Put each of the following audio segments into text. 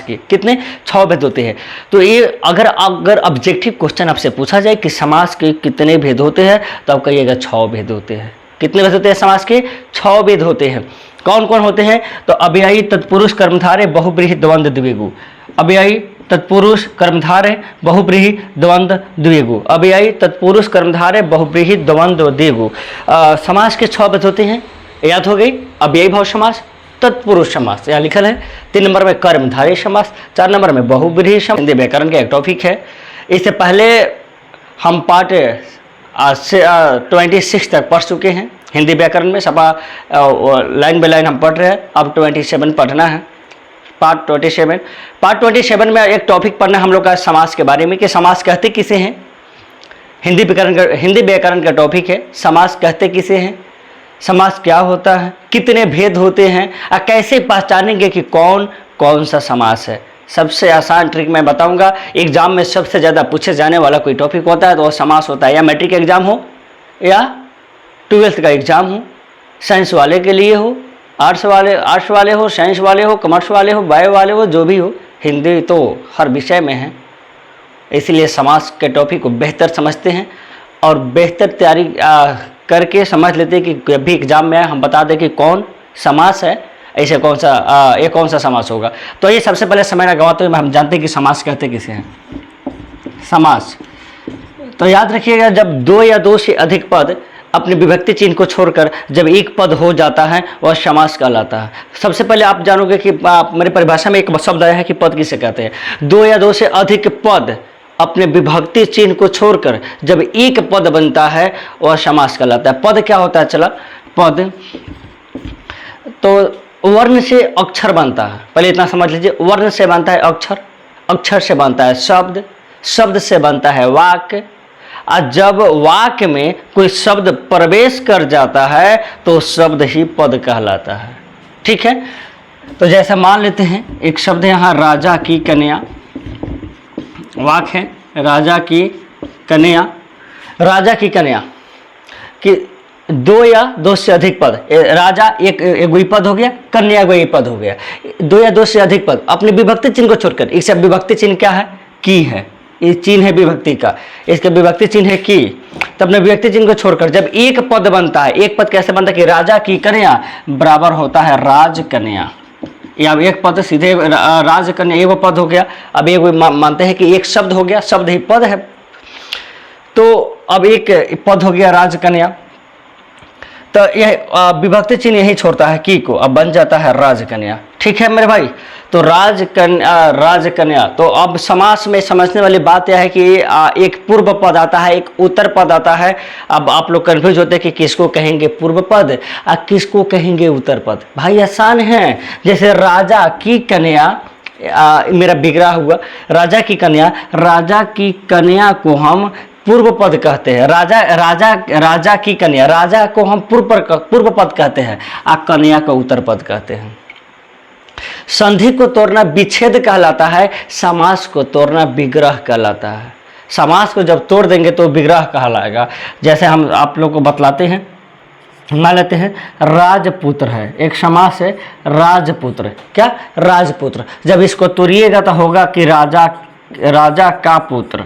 के कितने 6 भेद होते हैं। तो ये अगर ऑब्जेक्टिव क्वेश्चन आपसे पूछा जाए कि समास के कितने भेद होते हैं तो आप कहिएगा 6 भेद होते हैं। कितने भेद होते हैं समास के? 6 भेद होते हैं। कौन कौन होते हैं? तो अव्ययी, तत्पुरुष, कर्मधारय, बहुब्रीहि, द्वंद्व, द्विगु। अव्ययी, तत्पुरुष, कर्मधारय, बहुब्रीहि, द्वंद्व, द्विगु। अव्ययी, तत्पुरुष, कर्मधारय, बहुब्रीहि, द्वंद्व, द्विगु। समास के 6 भेद होते हैं, याद हो गई। अव्ययी भाव समास, तत्पुरुष समास यहाँ लिखल है, 3 नंबर में कर्मधारय समास, 4 नंबर में बहुब्रीहि समास। हिंदी व्याकरण का एक टॉपिक है। इससे पहले हम पार्ट 26 तक पढ़ चुके हैं हिंदी व्याकरण में, सपा लाइन बाय लाइन हम पढ़ रहे हैं। अब 27 पढ़ना है, पार्ट 27। पार्ट 27 में एक टॉपिक पढ़ना हम लोग का समास के बारे में कि समास कहते किसे हैं। हिंदी व्याकरण का टॉपिक है, समास कहते किसे हैं, समास क्या होता है, कितने भेद होते हैं, और कैसे पहचानेंगे कि कौन कौन सा समास है। सबसे आसान ट्रिक मैं बताऊंगा। एग्जाम में सबसे ज़्यादा पूछे जाने वाला कोई टॉपिक होता है तो वो समास होता है, या मैट्रिक एग्जाम हो या 12th का एग्जाम हो, साइंस वाले के लिए हो, आर्ट्स वाले हो, साइंस वाले हो, कॉमर्स वाले हो, बायो वाले हो, जो भी हो, हिंदी तो हर विषय में है। इसलिए समास के टॉपिक को बेहतर समझते हैं और बेहतर तैयारी करके समझ लेते हैं कि जब भी एग्जाम में हम बता दें कि कौन समास है, ऐसे कौन सा समास होगा। तो ये सबसे पहले समय ना गवाते हुए हम जानते हैं कि समास कहते किसे हैं। समास तो याद रखिएगा, जब 2 या 2 से अधिक पद अपने विभक्ति चिन्ह को छोड़कर जब एक पद हो जाता है वह समास कहलाता है। सबसे पहले आप जानोगे कि मेरी परिभाषा में एक शब्द आया है कि पद किसे कहते हैं। 2 या 2 से अधिक पद अपने विभक्ति चिन्ह को छोड़कर जब एक पद बनता है वह समास कहलाता है। पद क्या होता है? चला, पद तो वर्ण से अक्षर बनता है। पहले इतना समझ लीजिए, वर्ण से बनता है अक्षर, अक्षर से बनता है शब्द, शब्द से बनता है वाक्य, और जब वाक्य में कोई शब्द प्रवेश कर जाता है तो शब्द ही पद कहलाता है। ठीक है, तो जैसा मान लेते हैं एक शब्द यहाँ राजा की कन्या, वाक्य है राजा की कन्या। राजा की कन्या कि 2 या 2 से अधिक पद, राजा एक पद हो गया, कन्या एक पद हो गया। 2 या 2 से अधिक पद अपने विभक्ति चिन्ह को छोड़कर, इससे विभक्ति चिन्ह क्या है? की है, ये चिन्ह है विभक्ति का, इसका विभक्ति चिन्ह है की। तो अपने विभक्ति चिन्ह को छोड़कर जब एक पद बनता है, एक पद कैसे बनता है कि राजा की कन्या बराबर होता है राज कन्या। या एक पद सीधे राज कन्या एक पद हो गया। अब एक मानते हैं कि एक शब्द हो गया, शब्द ही पद है, तो अब एक पद हो गया राज कन्या। तो यह विभक्ति चिन्ह यही छोड़ता है की को, अब बन जाता है राजकन्या। ठीक है मेरे भाई, तो राजकन्या। तो अब समास में समझने वाली बात यह है कि एक पूर्व पद आता है, एक उत्तर पद आता है। अब आप लोग कंफ्यूज होते हैं कि किसको कहेंगे पूर्व पद और किसको कहेंगे उत्तर पद। भाई आसान है, जैसे राजा की कन्या, मेरा विग्रह हुआ राजा की कन्या, राजा की कन्या को हम पूर्व पद कहते हैं। राजा की कन्या, राजा को हम पूर्व पद कहते हैं और कन्या को उत्तर पद कहते हैं। संधि को तोड़ना विच्छेद कहलाता है, समास को तोड़ना विग्रह कहलाता है। समास को जब तोड़ देंगे तो विग्रह कहलाएगा। जैसे हम आप लोग को बतलाते हैं, मान लेते हैं राजपुत्र है, एक समास है राजपुत्र। क्या? राजपुत्र। जब इसको तोड़िएगा तो होगा कि राजा का पुत्र।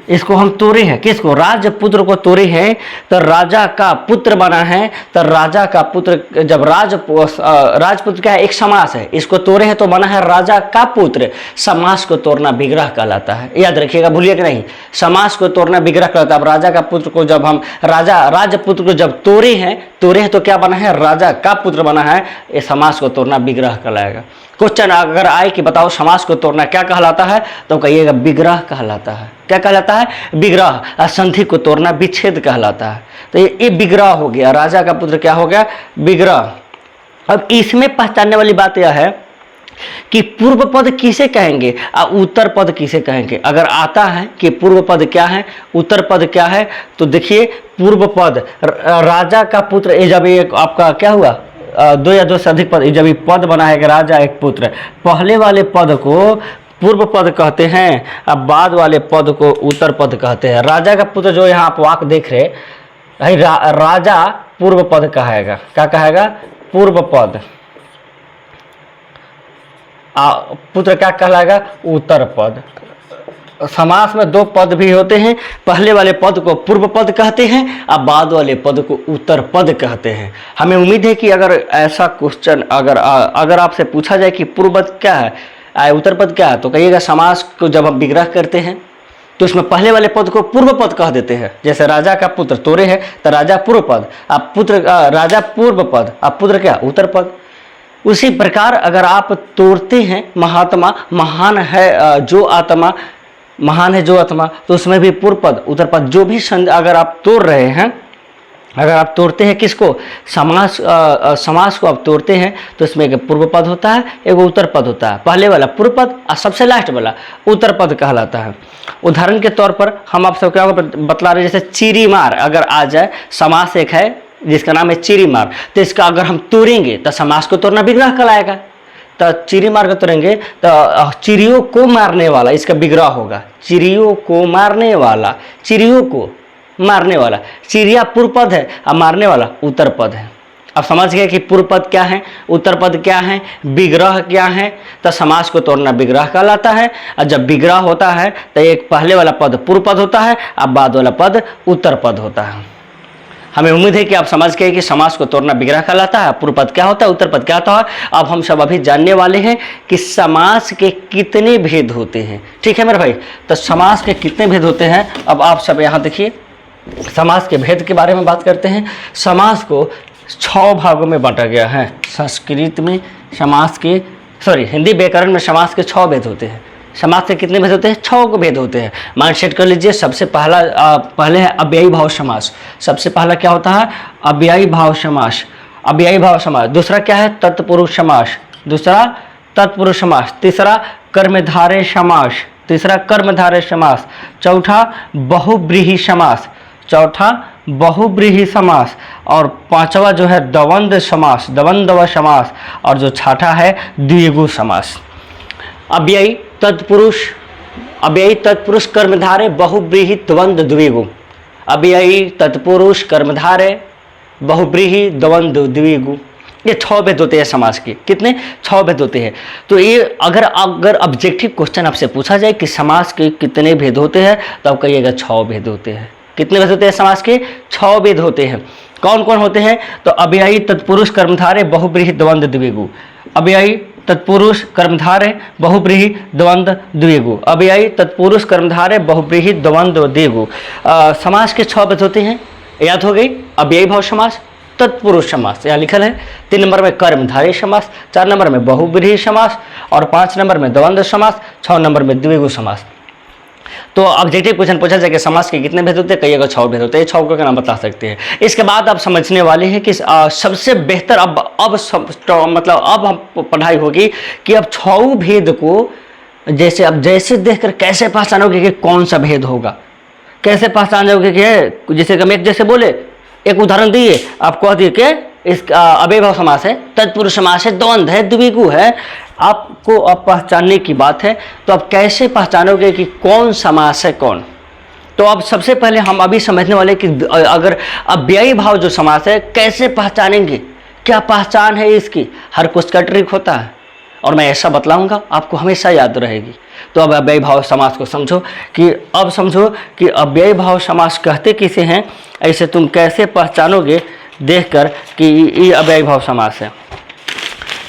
इसको हम तोड़े हैं, किसको? राजपुत्र को तोड़े हैं, तो राजा का पुत्र बना है। तो राजा का पुत्र, जब राजपुत्र क्या है? एक समास है, इसको तोड़े हैं तो बना है राजा का पुत्र। समास को तोड़ना विग्रह कहलाता है, याद रखिएगा, भूलिएगा नहीं। समास को तोड़ना विग्रह कहलाता है। अब राजा का पुत्र को जब हम राजपुत्र को जब तोड़े हैं तो क्या बना है? राजा का पुत्र बना है। ये समास को तोड़ना विग्रह कहलाएगा। क्वेश्चन अगर आए कि बताओ समास को तोड़ना क्या कहलाता है, तो कहिएगा विग्रह कहलाता है। क्या कहलाता है? विग्रह। संधि को तोड़ना विच्छेद कहलाता है। तो ये विग्रह हो गया, राजा का पुत्र क्या हो गया? विग्रह। अब इसमें पहचानने वाली बात यह है कि पूर्व पद किसे कहेंगे और उत्तर पद किसे कहेंगे। अगर आता है कि पूर्व पद क्या है, उत्तर पद क्या है, तो देखिए पूर्व पद राजा का पुत्र, ये जब एक आपका क्या हुआ 2 या 2 से अधिक पद, जब ये पद बना है कि राजा एक पुत्र, पहले वाले पद को पूर्व पद कहते हैं, अब बाद वाले पद को उत्तर पद कहते हैं। राजा का पुत्र जो यहाँ आप वाक्य देख रहे हैं, राजा पूर्व पद कहेगा। क्या कहेगा? पूर्व पद। पुत्र क्या कहलाएगा? उत्तर पद। समास में दो पद भी होते हैं, पहले वाले पद को पूर्व पद कहते हैं और बाद वाले पद को उत्तर पद कहते हैं। हमें उम्मीद है कि अगर ऐसा क्वेश्चन अगर आपसे पूछा जाए कि पूर्व पद क्या है, उत्तर पद क्या है, तो कहिएगा समास को जब हम विग्रह करते हैं तो उसमें पहले वाले पद को पूर्व पद कह देते हैं। जैसे राजा का पुत्र तोरे है तो राजा पूर्व पद, आप पुत्र राजा पूर्व पद, आप पुत्र क्या? उत्तर पद। उसी प्रकार अगर आप तोड़ते हैं महात्मा महान है जो आत्मा, महान है जो आत्मा, तो उसमें भी पूर्व पद उत्तर पद जो भी अगर आप तोड़ रहे हैं, अगर आप तोड़ते हैं किसको? समास को आप तोड़ते हैं तो इसमें एक पूर्व पद होता है, एक उत्तर पद होता है। पहले वाला पूर्व पद और सबसे लास्ट वाला उत्तर पद कहलाता है। उदाहरण के तौर पर हम आप सब क्या बतला रहे हैं, जैसे चिरी मार अगर आ जाए, समास एक है जिसका नाम है चिरी मार, तो इसका अगर हम तोड़ेंगे तो समास को तोड़ना विग्रह कहलाएगा। तो चिरी मार को तोड़ेंगे तो चिड़ियों को मारने वाला इसका विग्रह होगा। चिड़ियों को मारने वाला, चिड़ियों को मारने वाला, चिड़िया पूर्व पद है और मारने वाला उत्तर पद है। अब समझ गए कि पूर्व पद क्या है, उत्तर पद क्या है, विग्रह क्या है। तो समास को तोड़ना विग्रह कहलाता है। और जब विग्रह होता है तो एक पहले वाला पद पूर्व पद होता है और बाद वाला पद उत्तर पद होता है। हमें उम्मीद है कि आप समझ गए कि समास को तोड़ना विग्रह कहलाता है, पूर्व पद क्या होता है, उत्तर पद क्या होता है। अब हम सब अभी जानने वाले हैं कि समास के कितने भेद होते हैं। ठीक है मेरे भाई, तो समास के कितने भेद होते हैं अब आप सब यहाँ देखिए। समास के भेद के बारे में बात करते हैं। समास को 6 भागों में बांटा गया है। संस्कृत में समास के हिंदी व्याकरण में समास के 6 भेद होते हैं। समास के कितने भेद होते हैं? 6 को भेद होते हैं। मान सेट कर लीजिए, सबसे पहले है अव्ययी भाव समास। सबसे पहला क्या होता है? अव्ययी भाव समास, अव्ययी भाव समास। दूसरा क्या है? तत्पुरुष समास, दूसरा तत्पुरुष समास। तीसरा कर्मधारय समास, तीसरा कर्मधारय समास। चौथा बहुव्रीहि समास, चौथा बहुव्रीहि समास। और पांचवा जो है द्वंद्व समास, द्वंद्व समास। और जो छठा है द्विगु समास। अव्ययी तत्पुरुष, अव्ययी तत्पुरुष कर्मधारय बहुव्रीहि द्वंद्व द्विगु। अव्ययी तत्पुरुष कर्मधारय बहुव्रीहि द्वंद्व द्विगु, ये 6 भेद होते हैं समास के। कितने? 6 भेद होते हैं। तो ये अगर ऑब्जेक्टिव क्वेश्चन आपसे पूछा जाए कि समास के कितने भेद होते हैं तो आप कहिएगा 6 भेद होते हैं। कितने भेद होते हैं समास के? 6 भेद होते हैं। कौन कौन होते हैं? तो अव्ययी तत्पुरुष कर्मधारय बहुव्रीहि द्वंद्व द्विगु, अव्ययी तत्पुरुष कर्मधारय बहुव्रीहि द्वंद्व द्विगु, अव्ययी तत्पुरुष कर्मधारय बहुव्रीहि द्वंद्व द्विगु। समास के 6 भेद होते हैं, याद हो गई। अव्ययी भाव समास, तत्पुरुष समास यहाँ लिखल है, 3 नंबर में कर्मधारय समास, 4 नंबर में बहुव्रीहि समास और 5 नंबर में द्वंद्व समास, 6 नंबर में द्विगु समास। तो ऑब्जेक्टिव क्वेश्चन पूछा जाए कि समास के कितने भेद होते हैं, कहिएगा 6 भेद होते हैं। 6 का नाम बता सकते हैं। इसके बाद आप समझने वाले हैं कि सबसे बेहतर मतलब अब हम पढ़ाई होगी कि अब 6 भेद को जैसे देखकर कैसे पहचानोगे कि कौन सा भेद होगा, कैसे पहचान जाओगे कि जैसे हम एक जैसे बोले, एक उदाहरण दिए, आप कह दिए कि इस अव्ययी भाव समास है, तत्पुरुष समास है, द्वंद्व है, द्विगु है। आपको अब पहचानने की बात है, तो आप कैसे पहचानोगे कि कौन समास है कौन? तो अब सबसे पहले हम अभी समझने वाले कि अगर अव्ययी भाव जो समास है कैसे पहचानेंगे, क्या पहचान है इसकी। हर कुछ का ट्रिक होता है और मैं ऐसा बतलाऊंगा, आपको हमेशा याद रहेगी। तो अब अव्ययी भाव समास को समझो कि अव्ययी भाव समास कहते किसे हैं, ऐसे तुम कैसे पहचानोगे देखकर कि ये अव्ययी भाव समास है।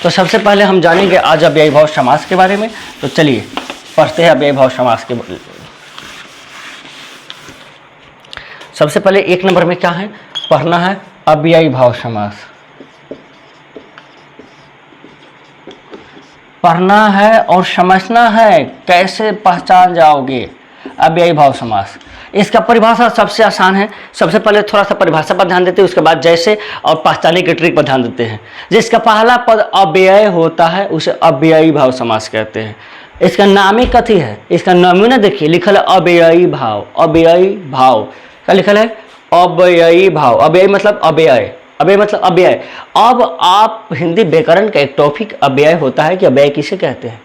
तो सबसे पहले हम जानेंगे आज अव्ययी भाव समास के बारे में। तो चलिए पढ़ते हैं अव्ययी भाव समास के। सबसे पहले 1 नंबर में क्या है पढ़ना है? अव्ययी भाव समास पढ़ना है और समझना है। कैसे पहचान जाओगे अव्ययी भाव समास? इसका परिभाषा सबसे आसान है। सबसे पहले थोड़ा सा परिभाषा पर ध्यान देते हैं, उसके बाद जैसे और पहचाने के ट्रिक पर ध्यान देते हैं। जिसका पहला पद अव्यय होता है उसे अव्ययी भाव समास कहते हैं। इसका नाम ही कथी है, इसका नमूना देखिए, लिखल है अव्ययी भाव। अव्ययी भाव क्या लिखल है? अव्ययी भाव। अव्ययी मतलब अव्यय, अव्यय मतलब अव्यय। अब आप हिंदी व्याकरण का एक टॉपिक अव्यय होता है कि अव्यय किसे कहते हैं।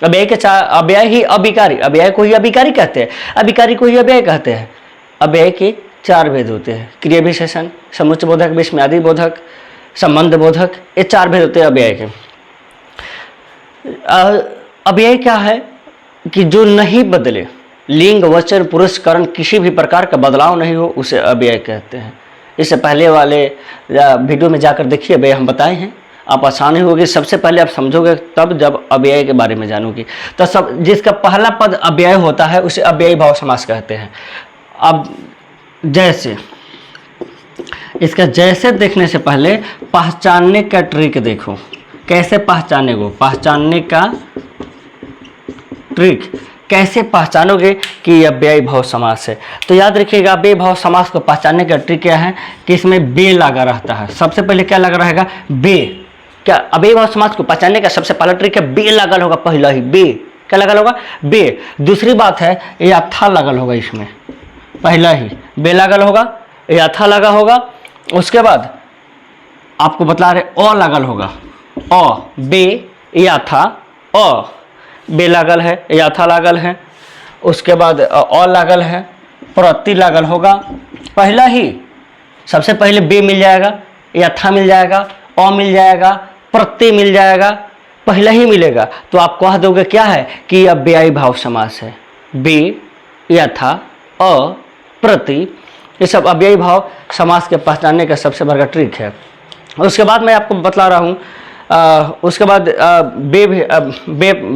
अव्यय के अव्यय ही अभिकारी, अव्यय को ही अभिकारी कहते हैं, अभिकारी को ही अव्यय कहते हैं। अव्यय के 4 भेद होते हैं, क्रिया विशेषण, समुच्चय बोधक, विस्मयादि बोधक, संबंध बोधक, ये 4 भेद होते हैं अव्यय के। अव्यय क्या है कि जो नहीं बदले, लिंग वचन पुरुष करण किसी भी प्रकार का बदलाव नहीं हो, उसे अव्यय कहते हैं। इससे पहले वाले वीडियो में जाकर देखिए, अव्यय हम बताए हैं, आप आसानी होगी, सबसे पहले आप समझोगे तब जब अव्यय के बारे में जानोगे। तो सब जिसका पहला पद अव्यय होता है उसे अव्ययी भाव समास कहते हैं। अब जैसे, इसका जैसे देखने से पहले पहचानने का ट्रिक देखो, कैसे पहचाने को, पहचानने का ट्रिक कैसे पहचानोगे कि यह अव्ययी भाव समास है। तो याद रखिएगा, अव्ययी भाव समास को पहचानने का ट्रिक क्या है कि इसमें बे लगा रहता है। सबसे पहले क्या लगा रहेगा, बे। क्या अव्ययी भाव समास को पहचानने का सबसे पहला ट्रिक है, बे लगल होगा पहला ही, बे क्या लगल होगा, बे। दूसरी बात है ये था लगल होगा, इसमें पहला ही बे लगल होगा, ये था लगा होगा। उसके बाद आपको बता रहे अ लगल होगा, अ, बे या था, अ बे लागल है, याथा लागल है। उसके बाद अ लागल है, प्रति लागल होगा पहला ही, सबसे पहले बे मिल जाएगा, याथा मिल जाएगा, अ मिल जाएगा, प्रति मिल जाएगा, पहला ही मिलेगा। तो आप कह दोगे क्या है कि यह अव्ययी भाव समास है। बे, यथा, अ, प्रति, ये सब अव्ययी भाव समास के पहचानने का सबसे बड़ा ट्रिक है। उसके बाद मैं आपको बतला रहा हूँ, उसके बाद बे भी,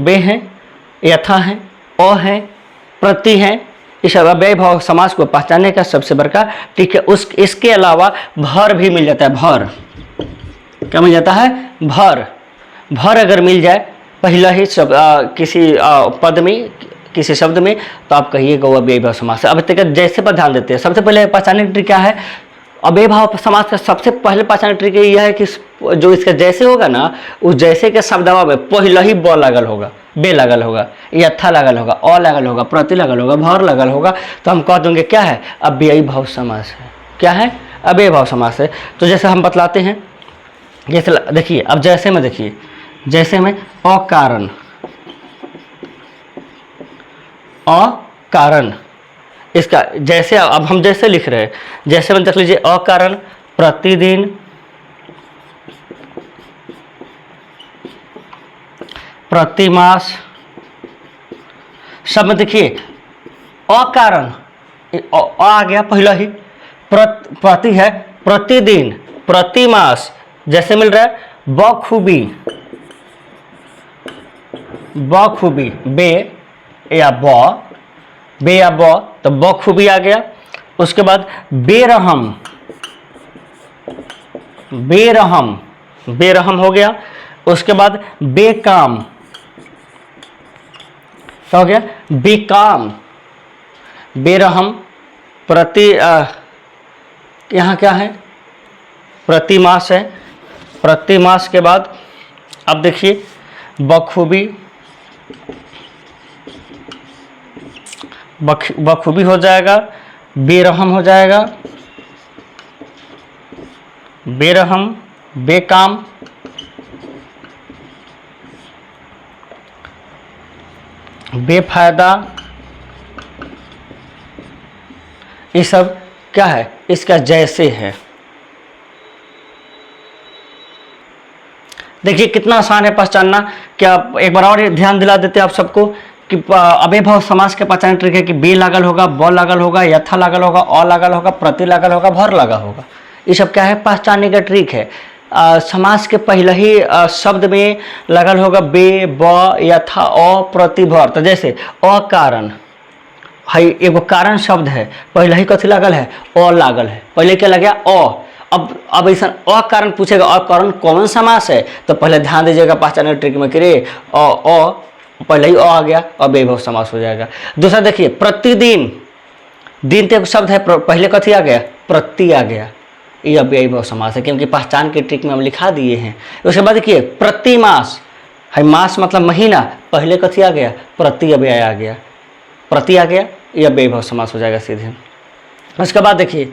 बे हैं, यथा हैं, अ हैं, प्रति हैं। इस अव्ययी भाव समास को पहचानने का सबसे बड़ा ट्रिक है। इसके अलावा भर भी मिल जाता है, भर क्या मिल जाता है, भर। भर अगर मिल जाए पहला ही किसी पद में, किसी शब्द में, तो आप कहिएगा वो अव्ययी भाव समास है। अब तक जैसे पर ध्यान देते हैं। सबसे पहले पहचानने का ट्रिक क्या है, अव्ययी भाव समास का सबसे पहले पहचानने का ट्रिक यह है कि जो इसका जैसे होगा ना, उस जैसे के शब्दवा में पहला ही ब लगल होगा, बे लगल होगा, यथा लगल होगा, अ लगल होगा, प्रति लगल होगा, भर लगल होगा, तो हम कह देंगे क्या है, अव्ययी भाव समास है। क्या है, अव्ययी भाव समास है। तो जैसे हम बतलाते हैं, जैसे देखिए, अब जैसे में देखिए, जैसे में अकारण, अकारण, इसका जैसे अब हम जैसे लिख रहे हैं, जैसे में देख लीजिए, अकारण, प्रतिदिन, प्रतिमास, सब में देखिए अकारण, आ गया पहला ही, प्रति है, प्रतिदिन, प्रतिमास, जैसे मिल रहा है बखूबी, बखूबी, बे या ब, बे या ब, तो बखूबी आ गया। उसके बाद बेरहम, बेरहम, बेरहम हो गया। उसके बाद बेकाम, क्या हो गया, बेकाम, बेरहम, प्रति, यहाँ क्या है, प्रतिमास है। प्रतिमास के बाद अब देखिए बखूबी, बखूबी हो जाएगा, बेरहम हो जाएगा, बेरहम, बेकाम, बेफायदा, ये सब क्या है, इसका जैसे है। देखिए कितना आसान है पहचानना। क्या एक बार और ध्यान दिला देते हैं आप सबको कि अव्ययी भाव समास के पहचान ट्रिक है कि बे लागल होगा, ब लागल होगा, यथा लागल होगा, अ लागल होगा, प्रति लागल होगा, भर लगा होगा। ये सब क्या है, पहचानने का ट्रिक है। समास के पहले ही शब्द में लगल होगा बे, ब, यथा, अ, प्रति, भर। तो जैसे अकारण है, एगो कारण शब्द है, पहले ही कथी लागल है, अ लागल है, पहले क्या लग गया, अ। अब ऐसा अकारण पूछेगा, अकारण कौन समास है, तो पहले ध्यान दीजिएगा पहचानने ट्रिक में कि अ पहले ही अ आ गया, अव्ययी भाव समास हो जाएगा। दूसरा देखिए प्रतिदिन, दिन ते शब्द है, पहले कथी आ गया, प्रति आ गया, ये अव्ययी भाव समास है, क्योंकि पहचान के ट्रिक में हम लिखा दिए हैं। उसके बाद देखिए प्रतिमास है, मास मतलब महीना, पहले कथी आ गया, प्रति अव्यय आ गया, प्रति आ गया, ये अव्ययी भाव समास हो जाएगा सीधे। उसके बाद देखिए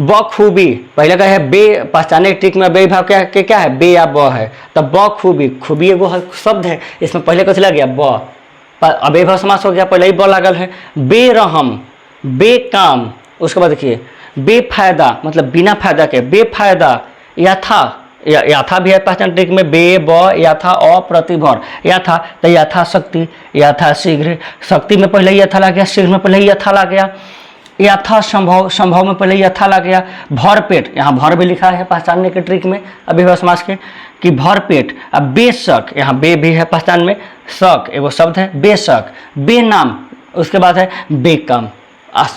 बखूबी, पहले का है बे, पहचाने ट्रिक में अव्ययी भाव क्या है, बे या ब है, तब बखूबी, खूबी एगो शब्द है, इसमें पहले कथी लग गया, ब, अव्ययी भाव समास हो गया, पहले ही ब लागल है। बेरहम, बेकाम, उसके बाद देखिए बेफायदा, मतलब बिना फायदा के, बेफायदा, यथा, यथा भी है पहचान ट्रिक में, बे ब यथा अ प्रतिभर, यथा तो यथाशक्ति, यथाशीघ्र, शक्ति में पहले यथा लग गया, शीघ्र में पहले यथा लग गया, यथा संभव, संभव में पहले यथा लग गया, भर पेट, यहाँ भर भी लिखा है पहचानने के ट्रिक में अव्ययभाव समास के कि भर पेट। अब बेशक, यहाँ बे भी है पहचान में, शक एगो शब्द है बेशक, बेनाम, उसके बाद है बेकम।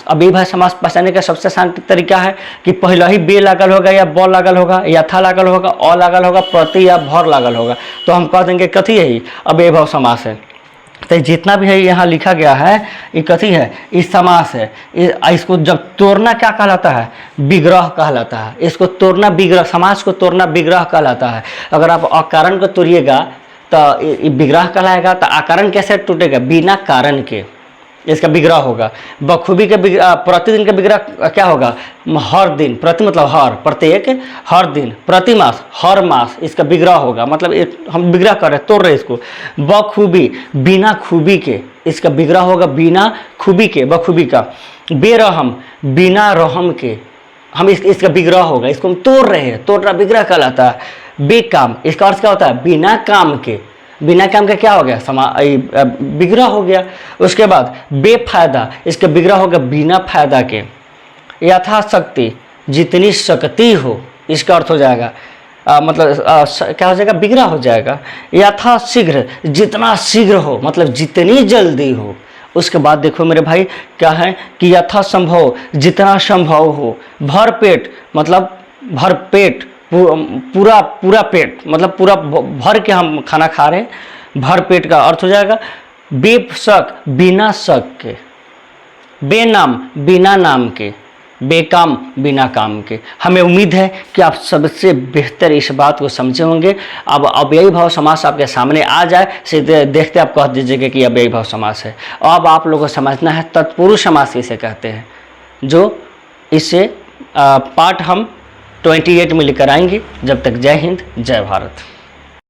अव्ययभाव समास पहचानने का सबसे आसान तरीका है कि पहले ही बे लागल होगा या ब लागल होगा, यथा लागल होगा, अ लागल होगा, प्रति या भर लागल होगा, तो हम कह देंगे कथी है, अव्ययभाव समास है। तो जितना भी है यहाँ लिखा गया है ये कथी है, इस समास है। इसको जब तोड़ना क्या कहलाता है, विग्रह कहलाता है। इसको तोड़ना विग्रह, समास को तोड़ना विग्रह कहलाता है। अगर आप अकारण को तोड़िएगा तो विग्रह कहलाएगा। तो आकारण कैसे टूटेगा, बिना कारण के, इसका विग्रह होगा। बखूबी के प्रतिदिन का विग्रह क्या होगा, हर दिन, प्रति मतलब हर, प्रत्येक, हर दिन, प्रति मास, हर मास, इसका विग्रह होगा। मतलब हम विग्रह कर रहे हैं, तोड़ रहे हैं इसको। बखूबी, बिना खूबी के, इसका विग्रह होगा बिना खूबी के, बखूबी का। बेरहम, बिना रहम के, हम इसका विग्रह होगा। इसको हम तोड़ रहे हैं, तोड़ रहा विग्रह कहलाता है। बेकाम, इसका अर्थ क्या होता है, बिना काम के, बिना काम का क्या हो गया, विग्रह हो गया। उसके बाद बेफायदा, इसका विग्रह होगा बिना फायदा के। यथाशक्ति, जितनी शक्ति हो, इसका अर्थ हो जाएगा क्या हो जाएगा, विग्रह हो जाएगा। यथाशीघ्र, जितना शीघ्र हो, मतलब जितनी जल्दी हो। उसके बाद देखो मेरे भाई क्या है कि यथासंभव, जितना संभव हो। भर पेट, मतलब भर पेट, पूरा पूरा पेट, मतलब पूरा भर के हम खाना खा रहे हैं, भर पेट का अर्थ हो जाएगा। बेशक, बिना शक के। बेनाम, बिना नाम के। बेकाम, बिना काम के। हमें उम्मीद है कि आप सबसे बेहतर इस बात को समझे होंगे। अब अव्ययीभाव समास आपके सामने आ जाए, सीधे देखते आप कह दीजिएगा कि अव्ययीभाव समास है। अब आप लोगों को समझना है तत्पुरुष समास किसे कहते हैं, जो इससे पाठ हम 28 में लेकर आएंगे। जब तक जय हिंद, जय भारत।